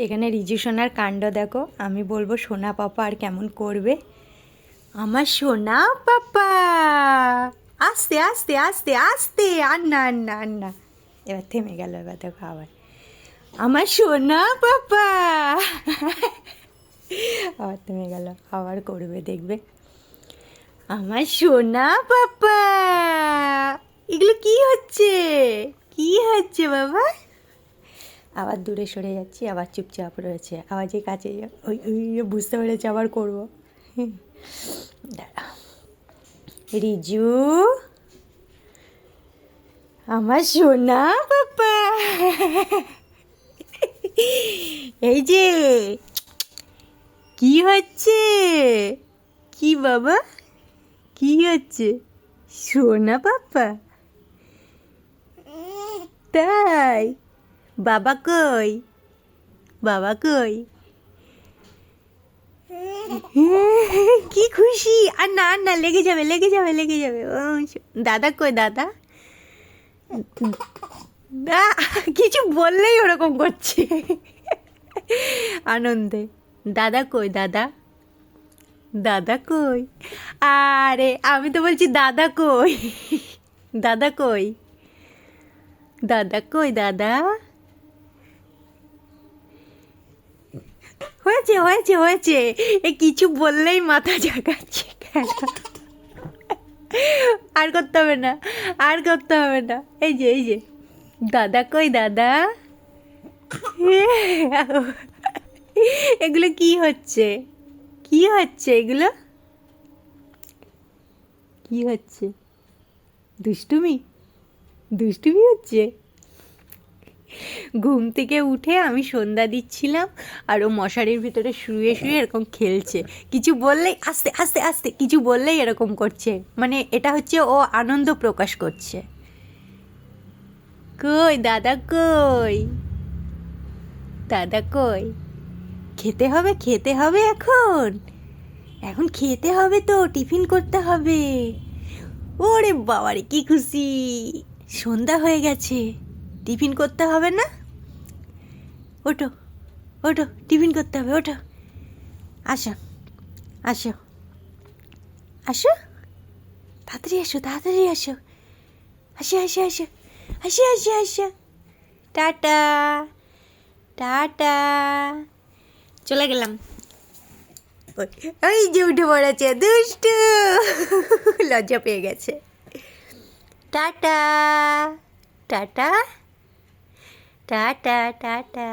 এখানে রিজু সোনার কাণ্ড দেখো। আমি বলবো সোনা পাপা আর কেমন করবে। আমার সোনা পাপা, আস্তে আস্তে আস্তে আস্তে, আর না আর না আর না। এবার থেমে গেল। এবার দেখো আবার আমার সোনা পাপা, আবার থেমে গেল। আবার করবে দেখবে। আমার সোনা পাপা। এগুলো কি হচ্ছে? কি হচ্ছে বাবা? আবার দূরে সরে যাচ্ছি, আবার চুপচাপ রয়েছে। আবার যে কাছে ওই ওই বুঝতে পেরেছে আবার করবো। দাঁড়া রিজু, আমার সোনা পাপা, এই যে কি হচ্ছে? কি বাবা, কি হচ্ছে? সোনা পাপা, তাই? বাবা কই? বাবা কই? কি খুশি! আর না আর না, লেগে যাবে লেগে যাবে লেগে যাবে। ও দাদা কই? দাদা কিছু বললেই ওরকম করছে আনন্দে। দাদা কই? দাদা, দাদা কই? আরে আমি তো বলছি দাদা কই? দাদা কই? দাদা কই? দাদা হয়েছে হয়েছে হয়েছে। এ কিছু বললেই মাথা ঝাঁকাচ্ছে কেন? আর করতে হবে না, আর করতে হবে না। এই যে এই যে দাদা কই? দাদা এগুলো কি হচ্ছে? কি হচ্ছে এগুলো? কি হচ্ছে? দুষ্টুমি, দুষ্টুমি হচ্ছে। ঘুম থেকে উঠে আমি সন্ধ্যা দিচ্ছিলাম, আর ও মশারির ভিতরে শুয়ে শুয়ে এরকম খেলছে। কিছু বললেই আস্তে আস্তে আস্তে, কিছু বললেই এরকম করছে। মানে এটা হচ্ছে ও আনন্দ প্রকাশ করছে। কই দাদা কই? দাদা কই? খেতে হবে, খেতে হবে এখন। এখন খেতে হবে তো, টিফিন করতে হবে। ওরে বাবারে কি খুশি! সন্ধ্যা হয়ে গেছে, টিফিন করতে হবে না? ওঠো ওঠো, টিফিন করতে হবে, ওঠো। আসো আসো আসো, তাড়াতাড়ি আসো, তাড়াতাড়ি আসো। আসো আসো আসো আসো আসো আসো। টাটা টাটা, চলে গেলাম। ওই যে উঠে পড়েছে দুষ্টু, লজ্জা পেয়ে গেছে। Tata tata tata tata.